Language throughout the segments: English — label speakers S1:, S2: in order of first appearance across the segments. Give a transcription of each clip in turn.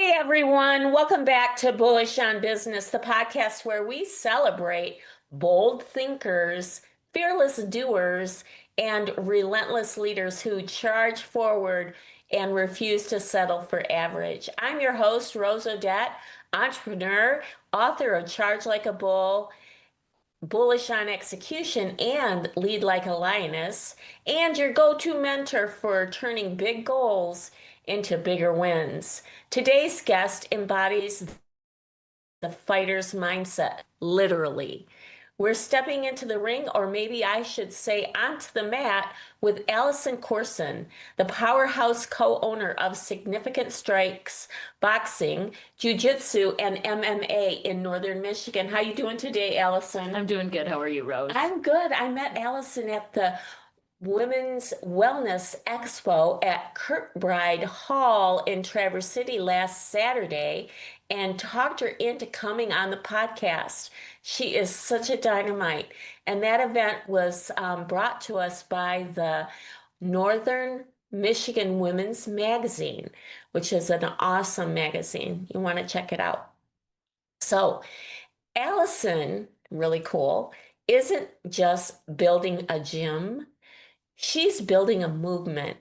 S1: Hey everyone, welcome back to Bullish on Business, the podcast where we celebrate bold thinkers, fearless doers, and relentless leaders who charge forward and refuse to settle for average. I'm your host, Rose Odette, entrepreneur, author of Charge Like a Bull, Bullish on Execution, and Lead Like a Lioness, and your go-to mentor for turning big goals into bigger wins. Today's guest embodies the fighter's mindset, literally. We're stepping into the ring, or maybe I should say onto the mat, with Allison Korson, the powerhouse co-owner of Significant Strikes Boxing, Jiu-Jitsu, and MMA in Northern Michigan. How you doing today, Allison?
S2: I'm doing good. How are you, Rose?
S1: I'm good. I met Allison at the Women's Wellness Expo at Kirkbride Hall in Traverse City last Saturday and talked her into coming on the podcast. She is such a dynamite. And that event was brought to us by the Northern Michigan Women's Magazine, which is an awesome magazine. You want to check it out. So, Allison, really cool, isn't just building a gym. She's building a movement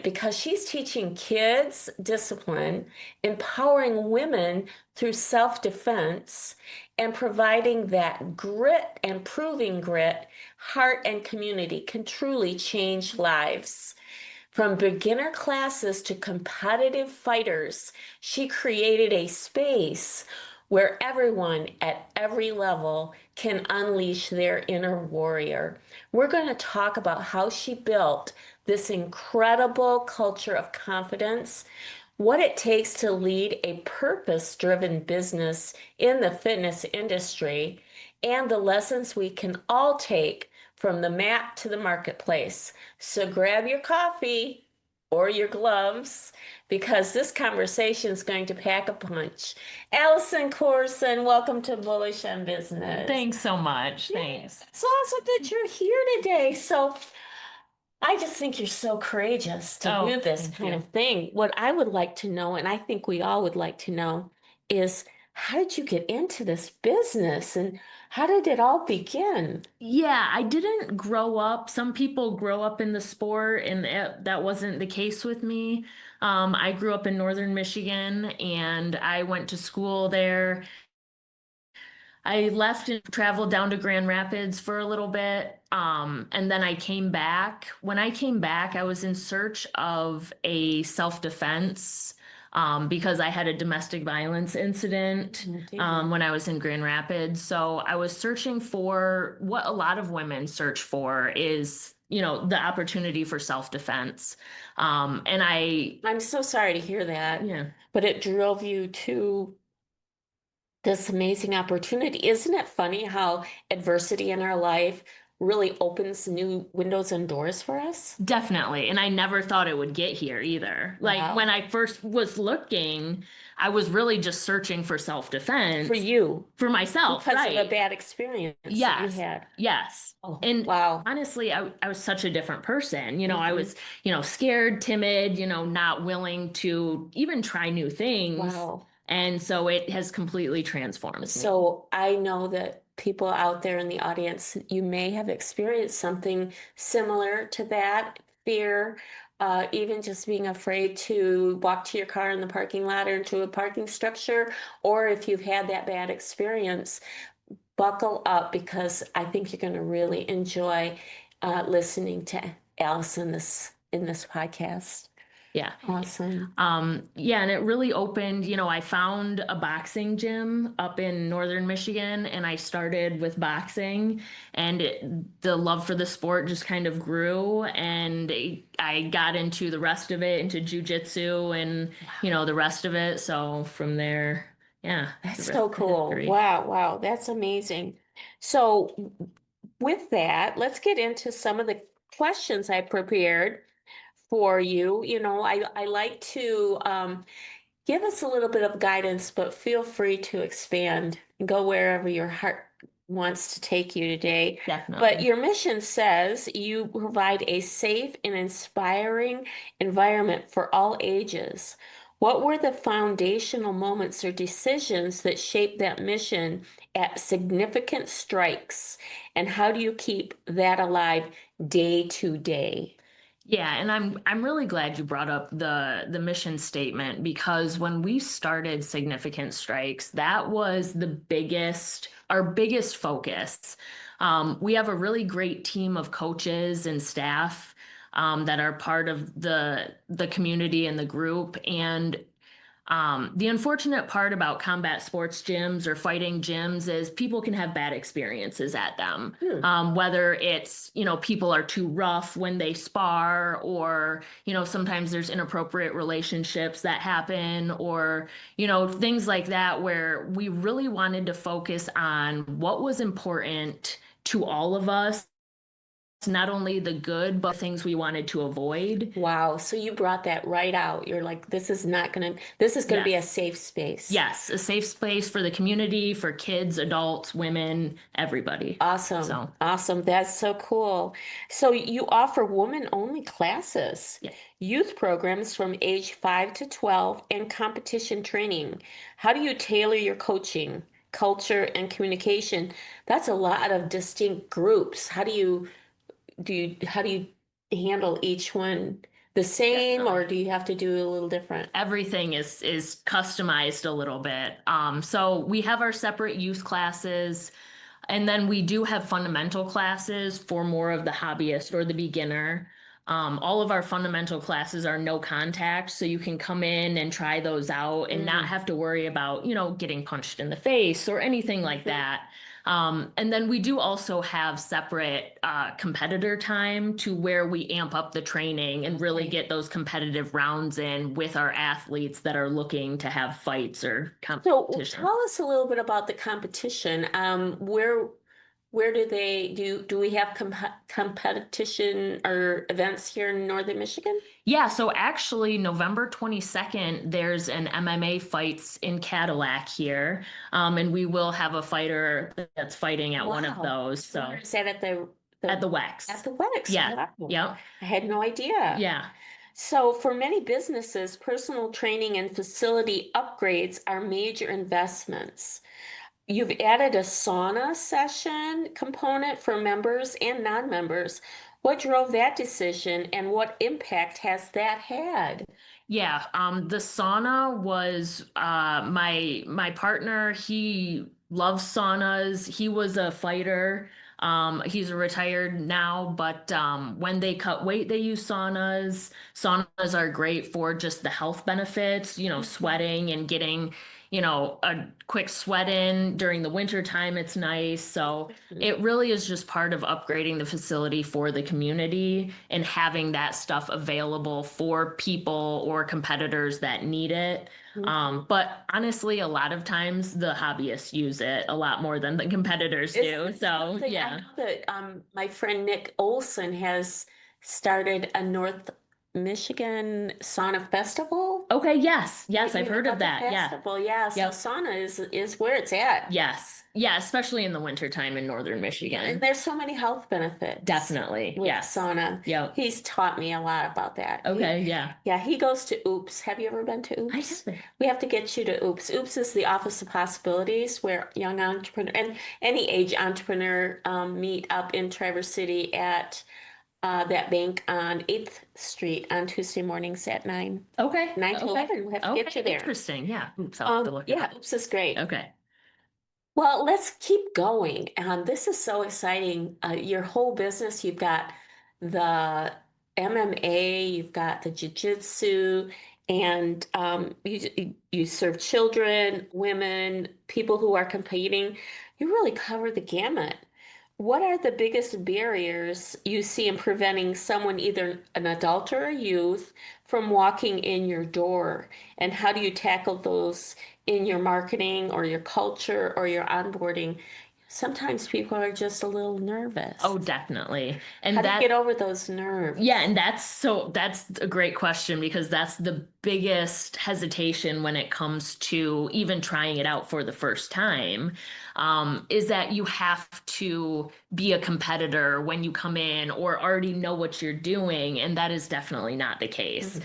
S1: because she's teaching kids discipline, empowering women through self-defense, and providing that grit and proving grit, heart, and community can truly change lives. From beginner classes to competitive fighters, she created a space where everyone at every level can unleash their inner warrior. We're going to talk about how she built this incredible culture of confidence, what it takes to lead a purpose-driven business in the fitness industry, and the lessons we can all take from the mat to the marketplace. So grab your coffee or your gloves because this conversation is going to pack a punch. Allison Korson, welcome to Bullish on Business.
S2: Thanks so much. Thanks.
S1: It's awesome that you're here today. So I just think you're so courageous to do this kind of thing. What I would like to know, and I think we all would like to know, is how did you get into this business and how did it all begin?
S2: Yeah, I didn't grow up. Some people grow up in the sport, and that wasn't the case with me. I grew up in Northern Michigan, and I went to school there. I left and traveled down to Grand Rapids for a little bit. And then I came back. When I came back, I was in search of a self-defense because I had a domestic violence incident when I was in Grand Rapids. So I was searching for what a lot of women search for is, the opportunity for self-defense.
S1: I'm so sorry to hear that.
S2: Yeah.
S1: But it drove you to this amazing opportunity. Isn't it funny how adversity in our life really opens new windows and doors for us?
S2: Definitely. And I never thought it would get here either. Like
S1: Wow.
S2: when I first was looking, I was really just searching for self-defense.
S1: For you.
S2: For myself,
S1: Because
S2: right.
S1: of a bad experience that
S2: Yes.
S1: you had.
S2: Yes.
S1: Oh,
S2: And
S1: wow.
S2: honestly, I was such a different person. I
S1: Mhm.
S2: was, scared, timid, not willing to even try new things.
S1: Wow.
S2: And so it has completely transformed me.
S1: So I know that people out there in the audience, you may have experienced something similar to that fear, even just being afraid to walk to your car in the parking lot or into a parking structure, or if you've had that bad experience, buckle up because I think you're going to really enjoy listening to Allison in this podcast.
S2: Yeah.
S1: Awesome.
S2: Yeah, and it really opened, I found a boxing gym up in Northern Michigan and I started with boxing and the love for the sport just kind of grew and I got into the rest of it, into jiu-jitsu and, the rest of it. So from there, yeah.
S1: That's so cool. Wow, wow, that's amazing. So with that, let's get into some of the questions I prepared for you. I like to give us a little bit of guidance, but feel free to expand and go wherever your heart wants to take you today.
S2: Definitely.
S1: But your mission says you provide a safe and inspiring environment for all ages. What were the foundational moments or decisions that shaped that mission at significant strikes? And how do you keep that alive day to day?
S2: Yeah, and I'm really glad you brought up the mission statement because when we started Significant Strikes, that was our biggest focus. We have a really great team of coaches and staff that are part of the community and the group, and the unfortunate part about combat sports gyms or fighting gyms is people can have bad experiences at them. Whether it's, people are too rough when they spar, or, sometimes there's inappropriate relationships that happen, or, things like that, where we really wanted to focus on what was important to all of us, not only the good, but things we wanted to avoid.
S1: Wow. So you brought that right out. You're like, this is gonna be a
S2: Yes.
S1: safe space.
S2: Yes, a safe space for the community, for kids, adults, women, everybody.
S1: Awesome.
S2: So,
S1: Awesome. That's so cool. So you offer woman-only classes,
S2: yeah.
S1: youth programs from age 5 to 12, and competition training. How do you tailor your coaching, culture, and communication? That's a lot of distinct groups. How do you handle each one the same, or
S2: Definitely.
S1: do you have to do a little different?
S2: Everything is customized a little bit. So we have our separate youth classes, and then we do have fundamental classes for more of the hobbyist or the beginner. All of our fundamental classes are no contact, so you can come in and try those out and not
S1: Mm.
S2: have to worry about, getting punched in the face or anything like
S1: Mhm.
S2: that. And then we do also have separate competitor time to where we amp up the training and really
S1: Okay.
S2: get those competitive rounds in with our athletes that are looking to have fights or
S1: So
S2: competition.
S1: tell us a little bit about the competition. Where do they do we have competition or events here in Northern Michigan?
S2: Yeah, so actually, November 22nd, there's an MMA fights in Cadillac here. And we will have a fighter that's fighting at one of
S1: Wow.
S2: those. So
S1: Where is that at
S2: at the
S1: at
S2: Wex.
S1: the WEX?
S2: Yeah.
S1: Wow.
S2: Yep.
S1: I had no idea.
S2: Yeah.
S1: So for many businesses, personal training and facility upgrades are major investments. You've added a sauna session component for members and non-members. What drove that decision and what impact has that had?
S2: Yeah, the sauna was my partner, he loves saunas. He was a fighter. He's retired now, but when they cut weight, they use saunas. Saunas are great for just the health benefits,
S1: Mhm.
S2: sweating and getting, a quick sweat in during the winter time. It's nice. So it really is just part of upgrading the facility for the community and having that stuff available for people or competitors that need it.
S1: Mhm.
S2: But honestly, a lot of times the hobbyists use it a lot more than the competitors
S1: Is
S2: do.
S1: this
S2: So
S1: something I
S2: yeah.
S1: know that my friend Nick Olson has started a North Michigan sauna festival?
S2: Okay, yes, yes, I've
S1: You know
S2: heard of
S1: about the
S2: that. Yeah.
S1: festival? Yeah, so
S2: Yep.
S1: sauna is where it's at.
S2: Yes. Yeah, especially in the wintertime in northern
S1: Yeah, and
S2: Michigan.
S1: there's so many health benefits
S2: Definitely.
S1: with
S2: Yes.
S1: sauna.
S2: Yep.
S1: He's taught me a lot about that.
S2: Okay, yeah.
S1: Yeah, he goes to Oops. Have you ever been to
S2: I
S1: Oops?
S2: haven't.
S1: We have to get you to Oops. Oops is the Office of Possibilities where young entrepreneur and any age entrepreneur meet up in Traverse City at that bank on 8th Street on Tuesday mornings at 9,
S2: Okay.
S1: 9 to
S2: Okay.
S1: 11. We have to get
S2: Okay.
S1: you there.
S2: Interesting. Yeah. Oops, I'll have to look it
S1: Yeah,
S2: up.
S1: Oops is great.
S2: Okay.
S1: Well, let's keep going. This is so exciting. Your whole business, you've got the MMA, you've got the jiu-jitsu, and you serve children, women, people who are competing. You really cover the gamut. What are the biggest barriers you see in preventing someone, either an adult or a youth, from walking in your door? And how do you tackle those in your marketing or your culture or your onboarding? Sometimes people are just a little nervous.
S2: Oh, definitely.
S1: How
S2: And
S1: do you
S2: that
S1: get over those
S2: Yeah,
S1: nerves?
S2: and that's a great question because that's the biggest hesitation when it comes to even trying it out for the first time, is that you have to be a competitor when you come in or already know what you're doing, and that is definitely not the case.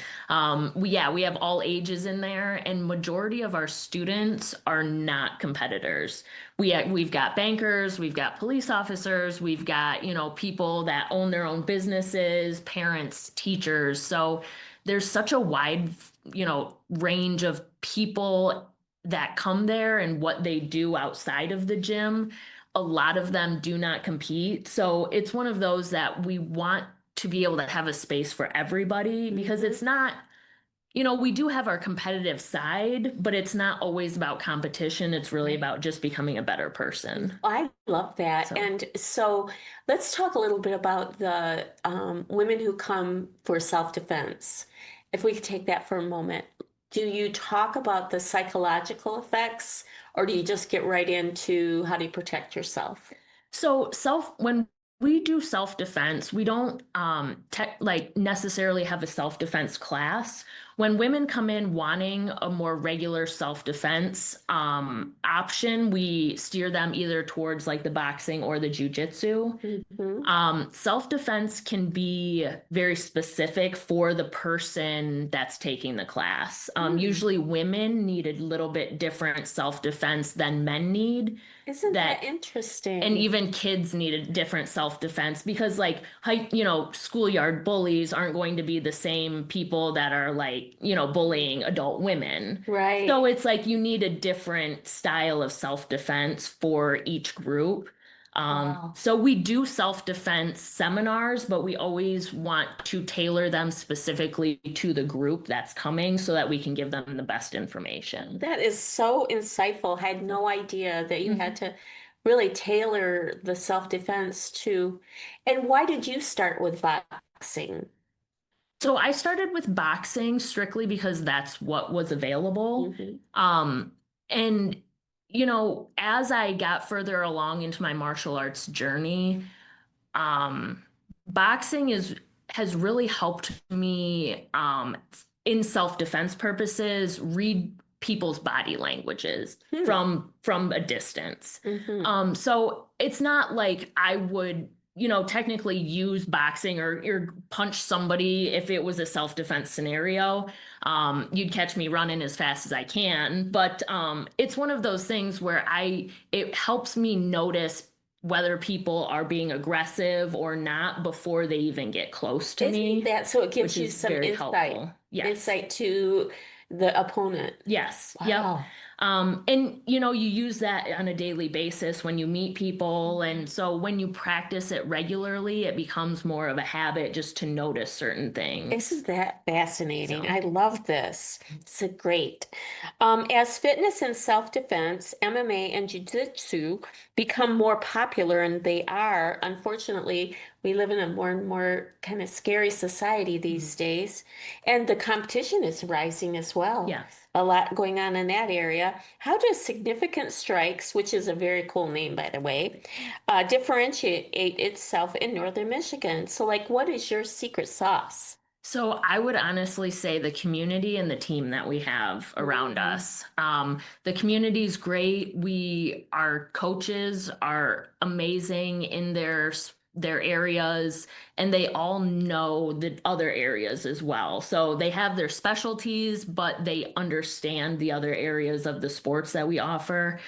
S2: We have all ages in there, and majority of our students are not competitors. We've got bankers, we've got police officers, we've got, people that own their own businesses, parents, teachers. So there's such a wide, range of people that come there and what they do outside of the gym. A lot of them do not compete. So it's one of those that we want to be able to have a space for everybody because it's not, we do have our competitive side, but it's not always about competition. It's really about just becoming a better person.
S1: I love that.
S2: So.
S1: And so let's talk a little bit about the women who come for self-defense. If we could take that for a moment, do you talk about the psychological effects, or do you just get right into how do you protect yourself?
S2: So when we do self-defense, we don't necessarily have a self-defense class. When women come in wanting a more regular self-defense option, we steer them either towards like the boxing or the jujitsu. Self-defense can be very specific for the person that's taking the class. Usually women need a little bit different self-defense than men need.
S1: Isn't that interesting?
S2: And even kids need a different self-defense because schoolyard bullies aren't going to be the same people that are bullying adult women.
S1: Right.
S2: So it's like you need a different style of self-defense for each group.
S1: Wow.
S2: So we do self-defense seminars, but we always want to tailor them specifically to the group that's coming so that we can give them the best information.
S1: That is so insightful. I had no idea that you had to really tailor the self-defense to. And why did you start with boxing?
S2: So I started with boxing strictly because that's what was available. And as I got further along into my martial arts journey, boxing has really helped me in self-defense purposes read people's body languages from a distance. So it's not like I would technically use boxing or punch somebody if it was a self-defense scenario. You'd catch me running as fast as I can, but it's one of those things where it helps me notice whether people are being aggressive or not before they even get close to me.
S1: So it gives you some insight,
S2: helpful. Yes.
S1: Insight to the opponent.
S2: Yes.
S1: Wow.
S2: Yep. And you use that on a daily basis when you meet people. And so when you practice it regularly, it becomes more of a habit just to notice certain things.
S1: Isn't that fascinating? I love this. It's great. As fitness and self-defense, MMA and jiu-jitsu become more popular, and they are, unfortunately, we live in a more and more kind of scary society these days, and the competition is rising as well.
S2: Yes.
S1: A lot going on in that area. How does Significant Strikes, which is a very cool name, by the way, differentiate itself in Northern Michigan? So, what is your secret sauce?
S2: So I would honestly say the community and the team that we have around us. The community is great. Our coaches are amazing in their areas, and they all know the other areas as well. So they have their specialties, but they understand the other areas of the sports that we offer.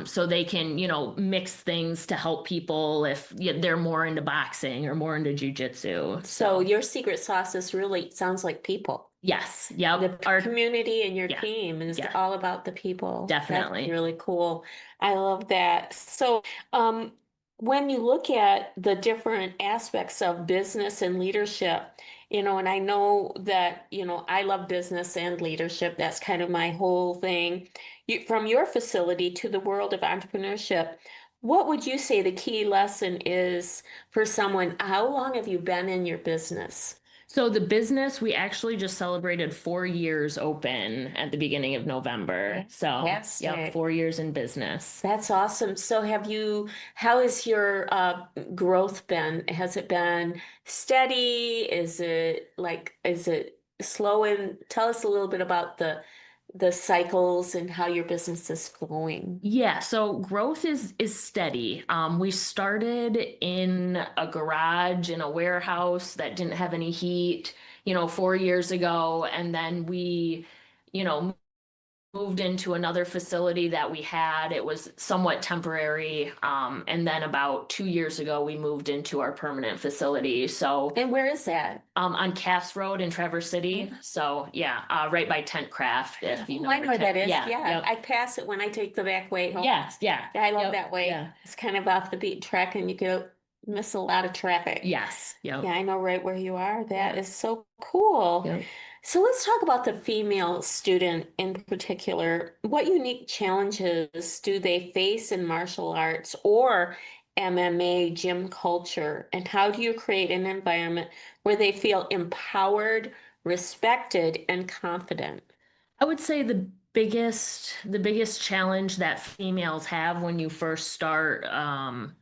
S2: So they can, mix things to help people if they're more into boxing or more into jujitsu.
S1: So your secret sauce is really sounds like people.
S2: Yes. Yeah.
S1: Our community and your team is all about the people.
S2: Definitely.
S1: That's really cool. I love that. So, when you look at the different aspects of business and leadership, and I know that, I love business and leadership. That's kind of my whole thing. From your facility to the world of entrepreneurship, what would you say the key lesson is for someone? How long have you been in your business?
S2: So the business, we actually just celebrated 4 years open at the beginning of November. So
S1: Fantastic.
S2: 4 years in business.
S1: That's awesome. So how has your growth been? Has it been steady? Is it slow? And tell us a little bit about the cycles and how your business is flowing?
S2: Yeah, so growth is steady. We started in a garage in a warehouse that didn't have any heat, 4 years ago, and then we, you know, moved into another facility that we had. It was somewhat temporary. And then about 2 years ago, we moved into our permanent facility. So
S1: And where is that?
S2: on Cass Road in Traverse City. So yeah, right by Tent Craft, if you
S1: Oh,
S2: know
S1: I
S2: where
S1: know where that is.
S2: Yeah,
S1: Yeah,
S2: yep.
S1: I pass it when I take the back way home.
S2: Yes, yeah.
S1: Yeah, I love
S2: Yep,
S1: that way.
S2: yeah.
S1: It's kind of off the beaten track and you could miss a lot of traffic.
S2: Yes, yep.
S1: Yeah, I know right where you are. That
S2: Yeah.
S1: is so cool.
S2: Yep.
S1: So let's talk about the female student in particular. What unique challenges do they face in martial arts or MMA gym culture? And how do you create an environment where they feel empowered, respected, and confident?
S2: I would say the biggest challenge that females have when you first start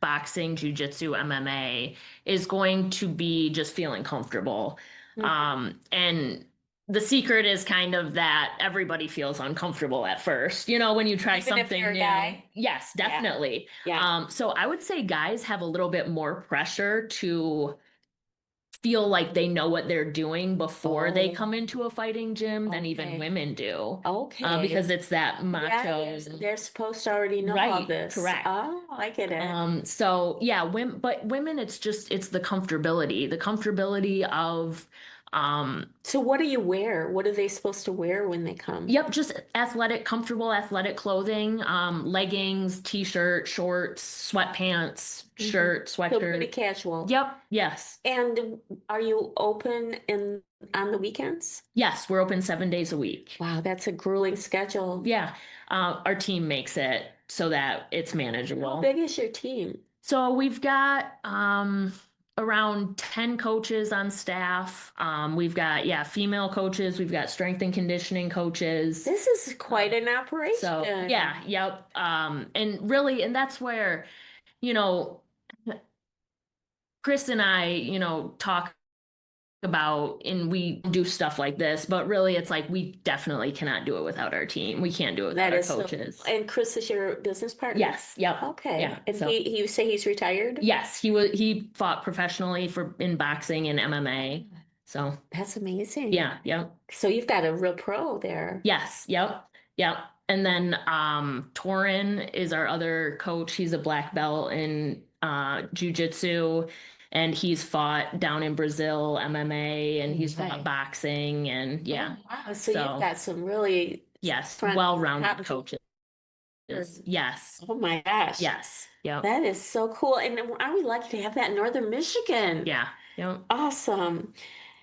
S2: boxing, jujitsu, MMA is going to be just feeling comfortable.
S1: Mhm.
S2: And the secret is kind of that everybody feels uncomfortable at first, when you try
S1: Even if
S2: something
S1: you're a
S2: new.
S1: guy?
S2: Yes,
S1: Yeah,
S2: definitely.
S1: yeah.
S2: So I would say guys have a little bit more pressure to feel like they know what they're doing before they
S1: Oh,
S2: come into a fighting gym than even
S1: okay.
S2: women do. Because
S1: Okay.
S2: it's that
S1: Yeah,
S2: macho.
S1: they're supposed to already know all
S2: Right,
S1: this.
S2: correct.
S1: Oh, I get it.
S2: So yeah, women, it's the comfortability of,
S1: So what do you wear? What are they supposed to wear when they come?
S2: yep, just comfortable athletic clothing, leggings, t-shirt, shorts, sweatpants,
S1: Mhm.
S2: shirt,
S1: So pretty
S2: sweatshirt.
S1: casual.
S2: Yep, yes.
S1: And are you open in on the weekends?
S2: Yes, we're open 7 days a week.
S1: Wow, that's a grueling schedule.
S2: Yeah, our team makes it so that it's
S1: How
S2: manageable.
S1: big is your team?
S2: So we've got around 10 coaches on staff. We've got, yeah, female coaches. We've got strength and conditioning coaches.
S1: This is quite an
S2: So
S1: operation.
S2: yeah, yep. And really, and that's where, you know, Chris and I, talk about and we do stuff like this, but really it's like we definitely cannot do it without our team. We can't do it without
S1: That
S2: our
S1: is so,
S2: coaches.
S1: and Chris is your business partner?
S2: Yes, yep.
S1: Okay.
S2: Yeah.
S1: And
S2: So
S1: he you say he's retired?
S2: yes, he fought professionally in boxing and MMA. So
S1: That's amazing.
S2: yeah, yep.
S1: So you've got a real pro there.
S2: Yes, yep, yep. And then Torin is our other coach. He's a black belt in jujitsu, and he's fought down in Brazil MMA, and he's
S1: Okay.
S2: fought boxing, and yeah.
S1: Oh, wow. So you've
S2: So
S1: got some really
S2: yes,
S1: front
S2: well-rounded
S1: top
S2: coaches. Yes,
S1: Oh my gosh.
S2: yes, yep,
S1: That is so cool. And aren't we lucky to have that in Northern Michigan?
S2: yeah, yep.
S1: Awesome.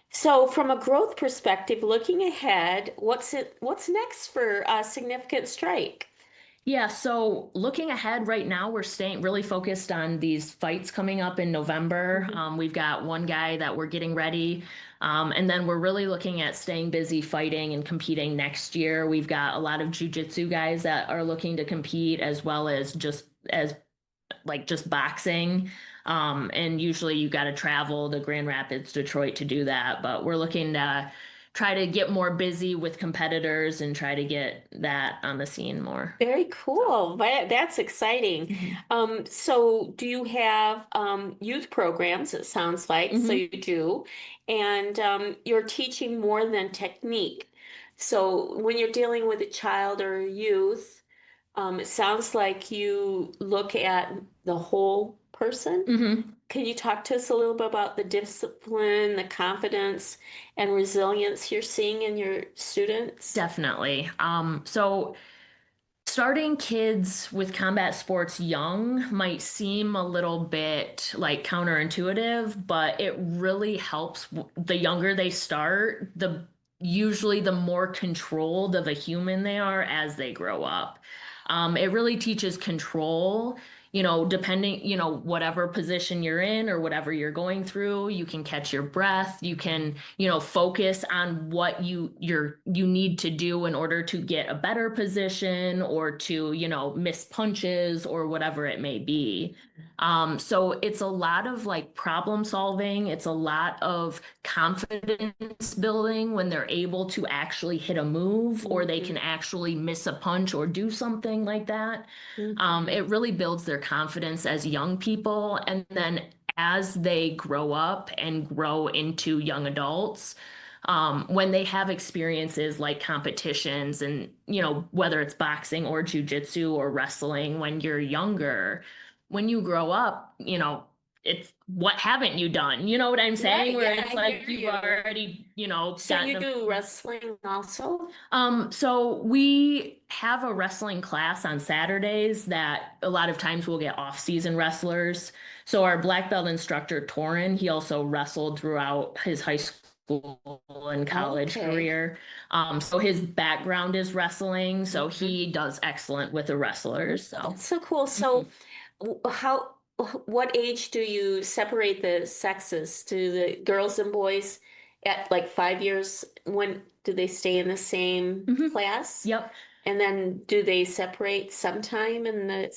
S1: So from a growth perspective, looking ahead, what's next for Significant Strike?
S2: Yeah, so looking ahead right now, we're staying really focused on these fights coming up in November.
S1: Mhm.
S2: We've got one guy that we're getting ready. And then we're really looking at staying busy fighting and competing next year. We've got a lot of jujitsu guys that are looking to compete as well as just boxing. And usually you got to travel to Grand Rapids, Detroit to do that. But we're looking to try to get more busy with competitors and try to get that on the scene more.
S1: Very cool. That's exciting.
S2: Mhm.
S1: So do you have youth programs, it sounds like, so
S2: Mhm.
S1: you do, and you're teaching more than technique. So when you're dealing with a child or a youth, it sounds like you look at the whole person.
S2: Mhm.
S1: Can you talk to us a little bit about the discipline, the confidence, and resilience you're seeing in your students?
S2: Definitely. So starting kids with combat sports young might seem a little bit like counterintuitive, but it really helps. The younger they start, the usually the more controlled of a human they are as they grow up. It really teaches control, depending, whatever position you're in or whatever you're going through, you can catch your breath, you can, focus on what you need to do in order to get a better position or to, miss punches or whatever it may be. So it's a lot of like problem solving. It's a lot of confidence building when they're able to actually hit a move or they can actually miss a punch or do something like that. It really builds their confidence as young people. And then as they grow up and grow into young adults, when they have experiences like competitions and, whether it's boxing or jujitsu or wrestling when you're younger, when you grow up, it's what haven't you done? You know what I'm saying?
S1: Right,
S2: Where
S1: yeah,
S2: it's
S1: I
S2: like
S1: hear
S2: you've
S1: you.
S2: already,
S1: So
S2: gotten
S1: you do wrestling also?
S2: so we have a wrestling class on Saturdays that a lot of times we'll get off-season wrestlers. So our black belt instructor, Torin, he also wrestled throughout his high school and college
S1: Okay.
S2: career. So his background is wrestling, so
S1: Mhm.
S2: he does excellent with the wrestlers. So
S1: That's so cool.
S2: mhm.
S1: So how, what age do you separate the sexes? Do the girls and boys at like 5 years? When do they stay in the same
S2: Mhm.
S1: class?
S2: Yep.
S1: And then do they separate sometime in their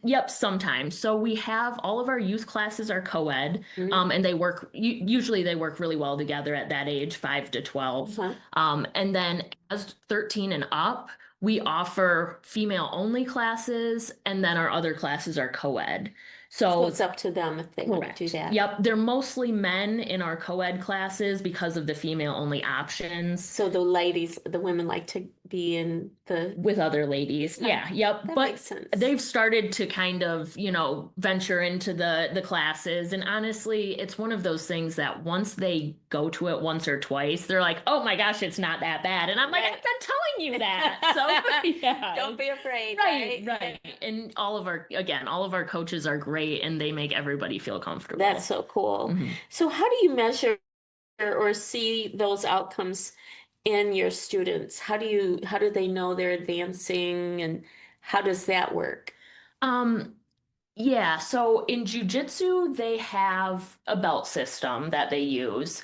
S2: Yep, sometimes. So we have all of our youth classes are co-ed,
S1: Mhm.
S2: and they work, usually they work really well together at that age, 5 to 12.
S1: Uh-huh.
S2: And then as 13 and up, we offer female only classes, and then our other classes are co-ed.
S1: So
S2: So
S1: it's up to them if they want to do
S2: correct.
S1: that.
S2: Yep, they're mostly men in our co-ed classes because of the female only options
S1: So the women like to be in the,
S2: with other ladies.
S1: okay,
S2: Yeah, yep.
S1: that makes
S2: But
S1: sense.
S2: they've started to kind of, venture into the classes. And honestly, it's one of those things that once they go to it once or twice, they're like, "Oh my gosh, it's not that bad." And I'm like, "I've
S1: Right.
S2: been telling you that." So yeah.
S1: Don't be afraid,
S2: Right,
S1: right?
S2: right. And all of our coaches are great and they make everybody feel
S1: That's
S2: comfortable.
S1: so cool.
S2: Mhm.
S1: So how do you measure or see those outcomes in your students? How do they know they're advancing and how does that work?
S2: Um, Yeah, so in jujitsu, they have a belt system that they use.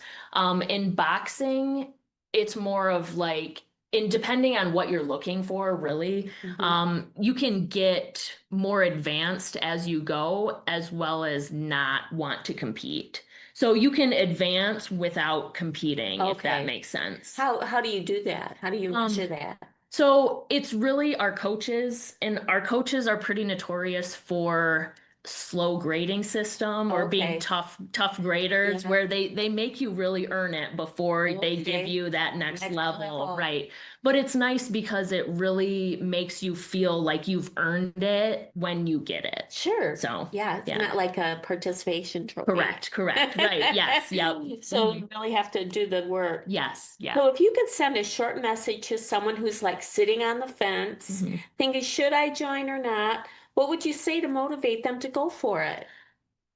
S2: In boxing, it's more of like, in depending on what you're looking for, really,
S1: Mhm.
S2: you can get more advanced as you go, as well as not want to compete. So you can advance without competing, if that
S1: Okay.
S2: makes sense.
S1: How do you do that? How do you measure
S2: Um,
S1: that?
S2: so it's really our coaches, and our coaches are pretty notorious for slow grading system or being
S1: Okay.
S2: tough graders
S1: Yeah.
S2: where they make you really earn it before they give
S1: Okay.
S2: you that next
S1: Next
S2: level,
S1: level.
S2: right? But it's nice because it really makes you feel like you've earned it when you get it.
S1: Sure.
S2: So,
S1: Yeah, it's
S2: yeah.
S1: not like a participation trophy.
S2: Correct. Right. Yes. Yep.
S1: So
S2: Mhm.
S1: you really have to do the work.
S2: Yes. Yeah.
S1: So if you could send a short message to someone who's like sitting on the fence,
S2: Mhm.
S1: thinking, should I join or not? What would you say to motivate them to go for it?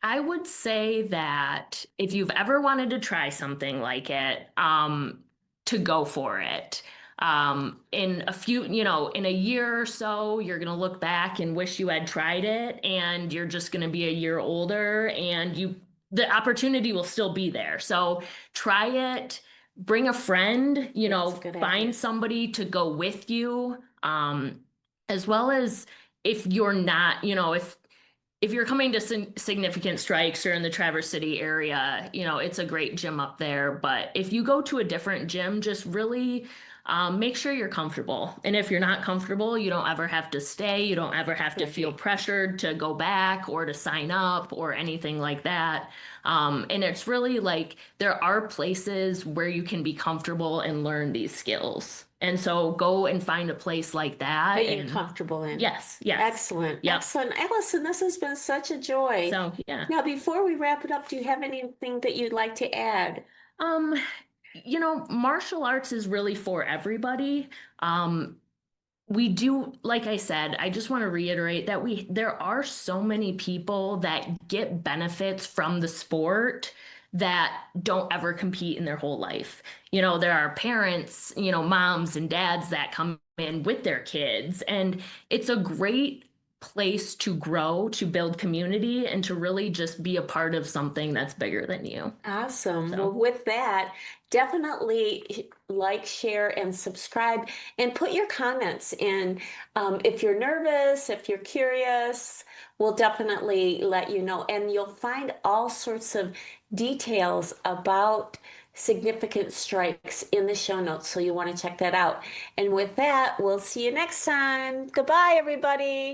S2: I would say that if you've ever wanted to try something like it, to go for it. In a few, in a year or so, you're gonna look back and wish you had tried it, and you're just gonna be a year older, and the opportunity will still be there. So try it, bring a friend,
S1: That's a good
S2: find
S1: idea.
S2: somebody to go with you, as well as if you're not, if you're coming to significant strikes or in the Traverse City area, it's a great gym up there. But if you go to a different gym, just really make sure you're comfortable. And if you're not comfortable, you don't ever have to stay. You don't ever have to feel
S1: Right.
S2: pressured to go back or to sign up or anything like that. And it's really like there are places where you can be comfortable and learn these skills. And so go and find a place like that.
S1: That you're
S2: And
S1: comfortable in.
S2: yes.
S1: Excellent.
S2: Yep.
S1: Excellent. Allison, this has been such a joy.
S2: So yeah.
S1: Now, before we wrap it up, do you have anything that you'd like to add?
S2: Um, martial arts is really for everybody. Um, we do, like I said, I just want to reiterate that there are so many people that get benefits from the sport that don't ever compete in their whole life. There are parents, moms and dads that come in with their kids, and it's a great place to grow, to build community, and to really just be a part of something that's bigger than you.
S1: Awesome. Well,
S2: So,
S1: with that, definitely like, share, and subscribe, and put your comments in. If you're nervous, if you're curious, we'll definitely let you know. And you'll find all sorts of details about significant strikes in the show notes. So you want to check that out. And with that, we'll see you next time. Goodbye, everybody.